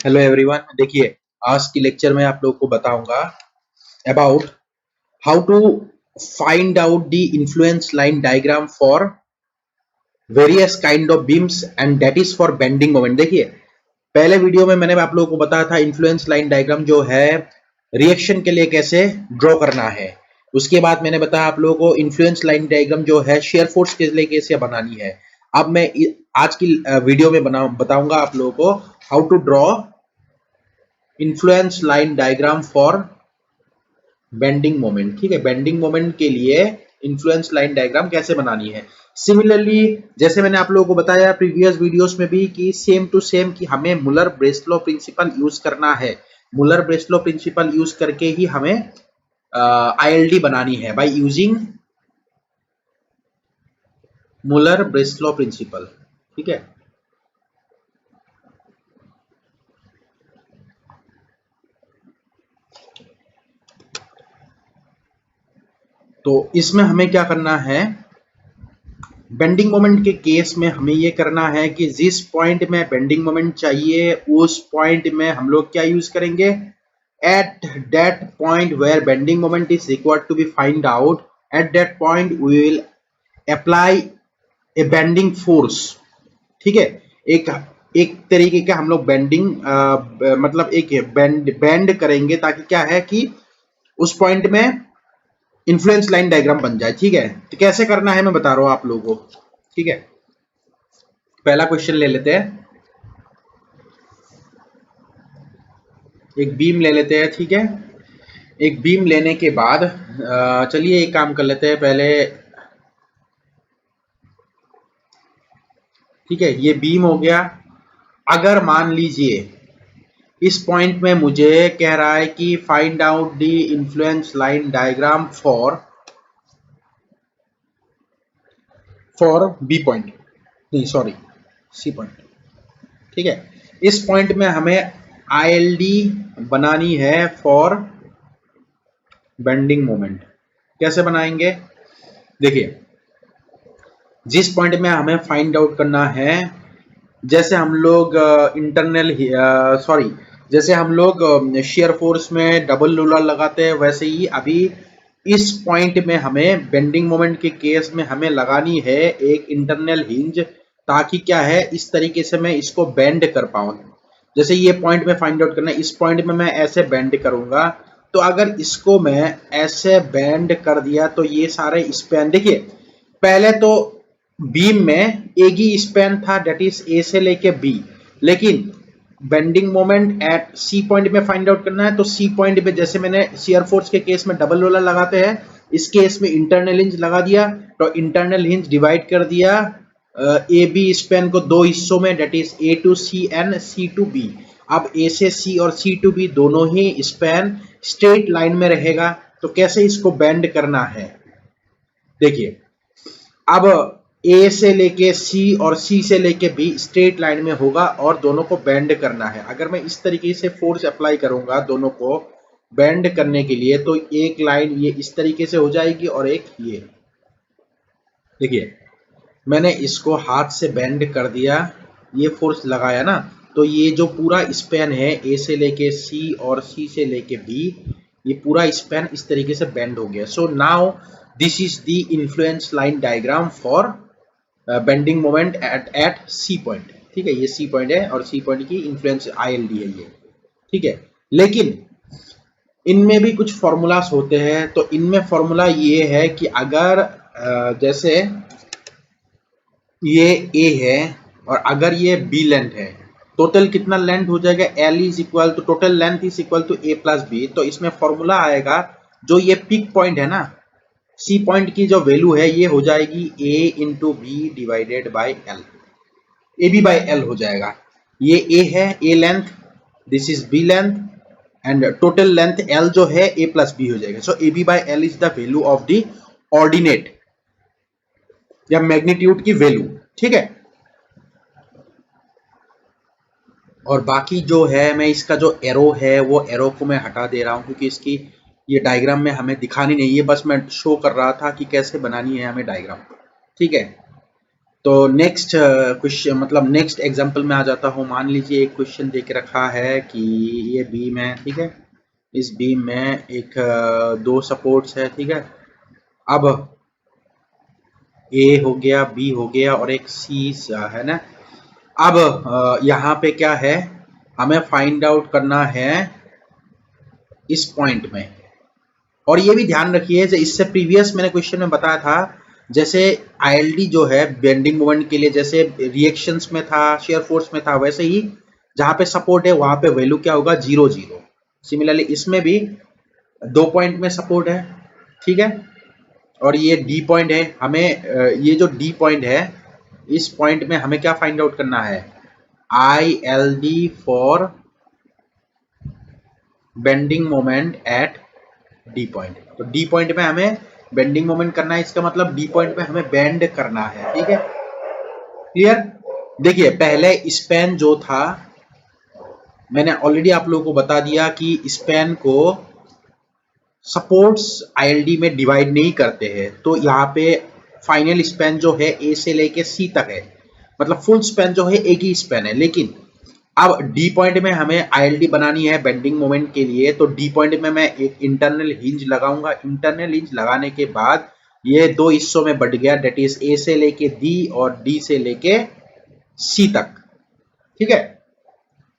Hello everyone. देखिए, आज की लेक्चर में आप लोगों को बताऊंगा about how to find out the influence line diagram for various kind of beams and that is for bending moment. देखिए, पहले वीडियो में मैंने आप लोगों को बताया था इन्फ्लुएंस लाइन डायग्राम जो है रिएक्शन के लिए कैसे ड्रॉ करना है। उसके बाद मैंने बताया आप लोगों को इन्फ्लुएंस लाइन डायग्राम जो है शेयर फोर्स के लिए कैसे बनानी है। अब मैं आज की वीडियो में बताऊंगा आप लोगों को how to draw influence line diagram for bending moment. ठीक है, बेंडिंग मोमेंट के लिए इन्फ्लुएंस लाइन डायग्राम कैसे बनानी है। सिमिलरली जैसे मैंने आप लोगों को बताया प्रीवियस वीडियोस में भी कि सेम टू सेम कि हमें मुलर ब्रेस्लो प्रिंसिपल यूज करना है। मुलर ब्रेस्लो प्रिंसिपल यूज करके ही हमें आईएलडी बनानी है by using Muller Breslow principal. ठीक है, तो इसमें हमें क्या करना है, बेंडिंग मोमेंट के केस में हमें ये करना है कि जिस पॉइंट में बेंडिंग मोमेंट चाहिए उस पॉइंट में हम लोग क्या यूज करेंगे, at that point where bending moment is required to be find out, at that point we will apply a bending force. ठीक है, एक एक तरीके का हम लोग बेंडिंग मतलब एक बेंड करेंगे ताकि क्या है कि उस पॉइंट में इन्फ्लुएंस लाइन डायग्राम बन जाए। ठीक है, तो कैसे करना है मैं बता रहा हूं आप लोगों को। ठीक है, पहला क्वेश्चन ले लेते हैं, एक बीम ले लेते हैं। ठीक है, एक बीम लेने के बाद चलिए एक काम कर लेते हैं पहले। ठीक है, ये बीम हो गया। अगर मान लीजिए इस पॉइंट में मुझे कह रहा है कि find out the influence line diagram for B point, नहीं सॉरी सी पॉइंट। ठीक है, इस पॉइंट में हमें आईएलडी बनानी है फॉर बेंडिंग मोमेंट। कैसे बनाएंगे, देखिए जिस पॉइंट में हमें फाइंड आउट करना है, जैसे हम लोग इंटरनल सॉरी जैसे हम लोग शेयर फोर्स में डबल रोलर लगाते हैं वैसे ही अभी इस पॉइंट में हमें बेंडिंग मोमेंट के केस में हमें लगानी है एक इंटरनल हिंज, ताकि क्या है इस तरीके से मैं इसको बेंड कर पाऊं। जैसे ये पॉइंट में फाइंड आउट करना है, इस पॉइंट में मैं ऐसे बेंड करूंगा, तो अगर इसको मैं ऐसे बेंड कर दिया तो ये सारे स्पैन देखिए, पहले तो बीम में एक ही स्पैन था दैट इज ए से लेके बी, लेकिन bending moment at C point में फाइंड आउट करना है तो सी पॉइंट पे जैसे मैंने शेयर फोर्स के केस में डबल रोलर लगाते हैं, इस केस में इंटरनल हिंज लगा दिया, तो इंटरनल हिंज डिवाइड कर दिया ए बी स्पैन को दो हिस्सों में that is A to C and C to B. अब ए से सी और सी टू बी दोनों ही स्पैन स्ट्रेट लाइन में रहेगा, तो कैसे इसको बेंड करना है, देखिए अब ए से लेके सी और सी से लेके बी स्ट्रेट लाइन में होगा और दोनों को बेंड करना है। अगर मैं इस तरीके से फोर्स अप्लाई करूंगा दोनों को बेंड करने के लिए तो एक लाइन ये इस तरीके से हो जाएगी और एक ये, देखिए मैंने इसको हाथ से बेंड कर दिया, ये फोर्स लगाया ना, तो ये जो पूरा स्पैन है ए से लेके सी और सी से लेके बी, ये पूरा स्पैन इस तरीके से बेंड हो गया। So now this is the influence line diagram for bending moment at C point. ठीक है, ये सी पॉइंट है और सी पॉइंट की इन्फ्लुएंस आईएलडी है ये। ठीक है, लेकिन इनमें भी कुछ फॉर्मूलास होते हैं, तो इनमें फॉर्मूला ये है कि अगर जैसे ये ए है और अगर ये बी लेंथ है, टोटल कितना लेंथ हो जाएगा, L is equal to total length is equal to A plus B. तो इसमें फॉर्मूला आएगा, जो ये पिक पॉइंट है ना सी पॉइंट की जो वैल्यू है ये हो जाएगी A into B divided by L, A B by L हो जाएगा। ये ए है, A length, this is B length and total length L जो है ए प्लस बी हो जाएगा। So A B by L is the value of the ordinate या magnitude की वैल्यू। ठीक है, और बाकी जो है मैं इसका जो एरो है वो एरो को मैं हटा दे रहा हूं क्योंकि इसकी ये डायग्राम में हमें दिखानी नहीं है, बस मैं शो कर रहा था कि कैसे बनानी है हमें डायग्राम। ठीक है, तो नेक्स्ट क्वेश्चन मतलब नेक्स्ट एग्जांपल में आ जाता हूँ। मान लीजिए एक क्वेश्चन दे के रखा है कि ये बीम है, ठीक है। इस बीम में एक दो सपोर्ट्स है, ठीक है। अब ए हो गया, बी हो गया और एक सी है ना। अब यहाँ पे क्या है, हमें फाइंड आउट करना है इस पॉइंट में। और ये भी ध्यान रखिए, जो इससे प्रीवियस मैंने क्वेश्चन में बताया था, जैसे आईएलडी जो है बेंडिंग मोमेंट के लिए जैसे रिएक्शंस में था, शेयर फोर्स में था, वैसे ही जहां पे सपोर्ट है वहां पे वैल्यू क्या होगा, 0 0। सिमिलरली इसमें भी 2 पॉइंट में सपोर्ट है, ठीक है। और ये डी पॉइंट है, हमें ये जो डी पॉइंट है, इस पॉइंट में हमें क्या फाइंड आउट करना है, I L D for bending moment eight D point. तो डी पॉइंट में हमें बेंडिंग मोमेंट करना है, इसका मतलब डी पॉइंट में हमें बेंड करना है, ठीक है। क्लियर। देखिए पहले स्पैन जो था, मैंने ऑलरेडी आप लोगों को बता दिया कि स्पैन को सपोर्ट्स आईएलडी में डिवाइड नहीं करते हैं। तो यहाँ पे फाइनल स्पैन जो है ए से लेके सी तक है, मतलब फुल स्पैन जो है एक ही स्पैन है। लेकिन अब डी पॉइंट में हमें आईएलडी बनानी है बेंडिंग मोमेंट के लिए, तो डी पॉइंट में मैं एक इंटरनल हिंज लगाऊंगा। इंटरनल हिंज लगाने के बाद ये दो हिस्सों में बढ़ गया, डेट इज ए से लेके डी और डी से लेके सी तक, ठीक है।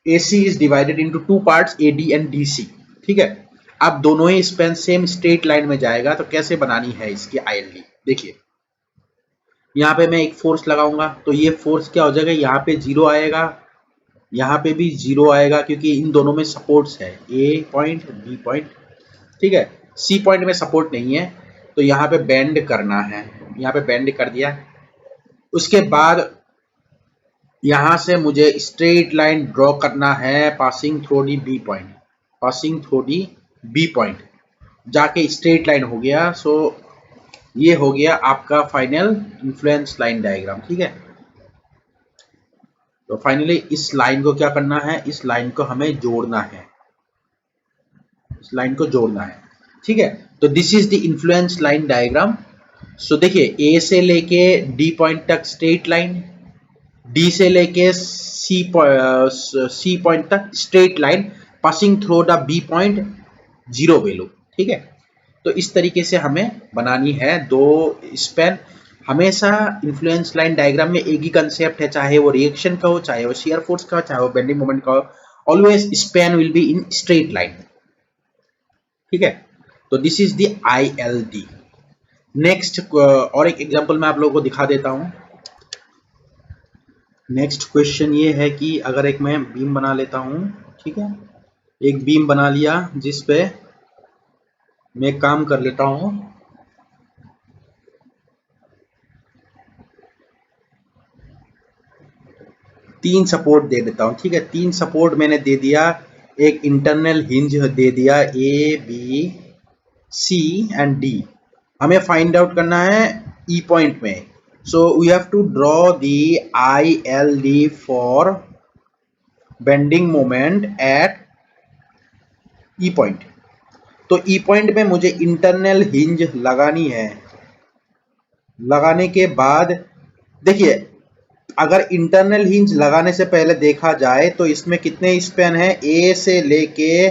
AC is divided into two parts, AD and DC, ठीक है। अब दोनों ही स्पैन सेम स्ट्रेट लाइन में जाएगा, तो कैसे बनानी है इसकी आईएलडी, देखिए। यहाँ पे मैं एक फोर्स लगाऊंगा, तो ये फोर्स क्या हो जाएगा, यहाँ पे 0 आएगा, यहाँ पे भी 0 आएगा, क्योंकि इन दोनों में सपोर्ट्स है, A पॉइंट B पॉइंट, ठीक है। C पॉइंट में सपोर्ट नहीं है, तो यहाँ पे बेंड करना है, यहाँ पे बेंड कर दिया। उसके बाद यहां से मुझे स्ट्रेट लाइन ड्रॉ करना है passing through the B point, passing through the B point जाके स्ट्रेट लाइन हो गया। सो ये हो गया आपका फाइनल इन्फ्लुएंस लाइन डायग्राम, ठीक है। तो फाइनली इस लाइन को क्या करना है, इस लाइन को हमें जोड़ना है, इस लाइन को जोड़ना है, ठीक है। तो this is the influence line diagram. So देखिए ए से लेके डी पॉइंट तक स्ट्रेट लाइन, डी से लेके सी पॉइंट तक straight line, passing through the B point, 0 value, ठीक है। तो इस तरीके से हमें बनानी है दो स्पैन। हमेशा इन्फ्लुएंस लाइन डायग्राम में एक ही कंसेप्ट है, चाहे वो रिएक्शन का हो, चाहे वो शियर फोर्स का हो, चाहे वो बेंडिंग मोमेंट का हो, always span will be in straight line, ठीक है। तो this is the ILD। Next और एक एग्जांपल मैं आप लोगों को दिखा देता हूं। नेक्स्ट क्वेश्चन ये है कि अगर एक मैं बीम बना लेता हूं, ठीक है। एक बीम बना लिया जिस पे मैं काम कर लेता हूं, तीन सपोर्ट दे देता हूं, ठीक है। तीन सपोर्ट मैंने दे दिया, एक इंटरनल हिंज दे दिया ABC एंड D। हमें फाइंड आउट करना है E पॉइंट में। So we have to draw the ILD for bending moment at E point. तो E पॉइंट में मुझे इंटरनल हिंज लगानी है। लगाने के बाद देखिए, अगर इंटरनल हिंज लगाने से पहले देखा जाए तो इसमें कितने स्पैन है, A से लेके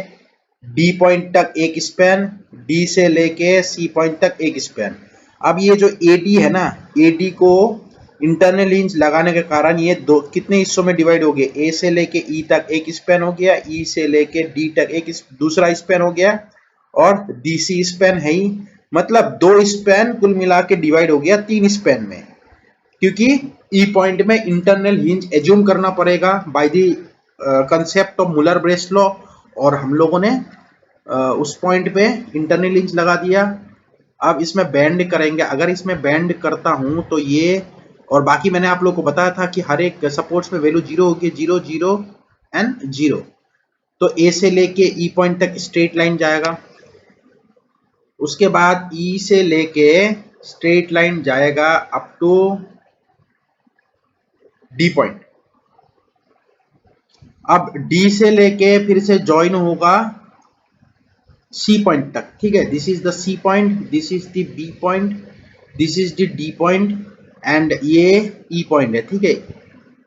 D पॉइंट तक एक स्पैन, D से लेके C पॉइंट तक एक स्पैन। अब ये जो AD है ना, AD को इंटरनल हिंज लगाने के कारण ये दो कितने हिस्सों में डिवाइड हो गए, A से लेके E तक एक स्पैन हो गया, E से लेके D तक एक दूसरा स्पैन हो गया, और DC स्पैन है ही, मतलब दो स्पैन कुल मिला के डिवाइड हो गया 3 स्पैन में। क्योंकि E पॉइंट में इंटरनल हिंज एज्यूम करना पड़ेगा by the concept of Muller brace law, और हम लोगों ने उस पॉइंट पे इंटरनल हिंज लगा दिया। अब इसमें बेंड करेंगे, अगर इसमें बेंड करता हूं तो ये, और बाकी मैंने आप लोग को बताया था कि हर एक सपोर्ट्स में वैल्यू 0 होगी, 0 0 एंड 0। तो A से लेके E पॉइंट तक स्ट्रेट लाइन जाएगा, उसके बाद E से लेके स्ट्रेट लाइन जाएगा अप टू D पॉइंट। अब D से लेके फिर से ज्वाइन होगा C पॉइंट तक, ठीक है। This is the C point, this is the B point, this is the D point, and ये ई पॉइंट है, ठीक है,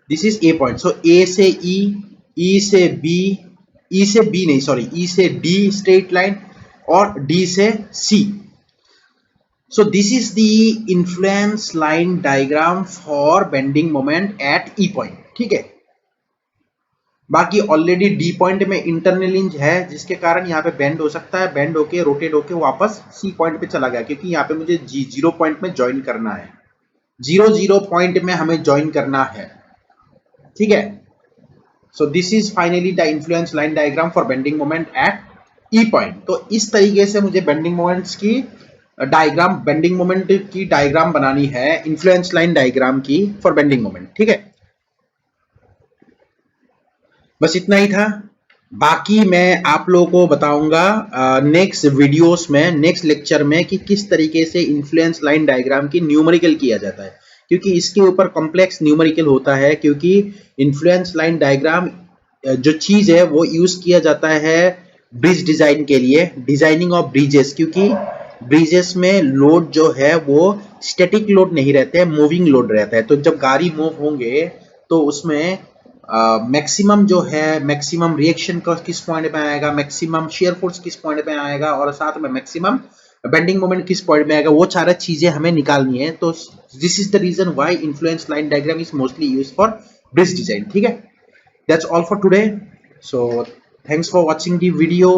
दिस इज ए पॉइंट। सो ए से ई से बी, ई से बी नहीं सॉरी, ई से डी स्ट्रेट लाइन और डी से C. So this is the influence line diagram for bending moment at E point, ठीक है। बाकी ऑलरेडी डी पॉइंट में इंटरनल हिंज है जिसके कारण यहाँ पे बेंड हो सकता है, बेंड होके रोटेट होके वापस सी पॉइंट पे चला गया, क्योंकि यहाँ पे मुझे जीरो पॉइंट में ज्वाइन करना है, जीरो पॉइंट में हमें ज्वाइन करना है, ठीक है। सो this is finally the influence line diagram for bending moment at E point. तो इस तरीके से मुझे बेंडिंग मोमेंट्स की डायग्राम, बेंडिंग मोमेंट की डायग्राम बनानी है, इन्फ्लुएंस लाइन डायग्राम की फॉर बेंडिंग मोमेंट, ठीक है। बस इतना ही था। बाकी मैं आप लोगों को बताऊंगा नेक्स्ट वीडियोस में, नेक्स्ट लेक्चर में कि किस तरीके से इन्फ्लुएंस लाइन डायग्राम की न्यूमेरिकल किया जाता है, क्योंकि इसके ऊपर कॉम्प्लेक्स न्यूमेरिकल होता है, क्योंकि इन्फ्लुएंस लाइन डायग्राम जो चीज है वो यूज किया जाता है ब्रिज डिजाइन के लिए, डिजाइनिंग ऑफ ब्रिजेस, क्योंकि ब्रिजेस में लोड जो है वो स्टैटिक लोड नहीं रहते हैं, मूविंग लोड रहता है। तो जब गाड़ी मूव होंगे तो उसमें मैक्सिमम जो है, मैक्सिमम रिएक्शन का किस पॉइंट पे आएगा, मैक्सिमम शेयर फोर्स किस पॉइंट पे आएगा और साथ में मैक्सिमम बेंडिंग मोमेंट किस पॉइंट में आएगा, वो सारा चीजें हमें निकालनी है। तो this is the reason why influence line diagram is mostly used for bridge design, ठीक है। That's all for today. So thanks for watching the video.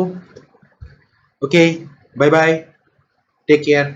Okay, bye bye, take care.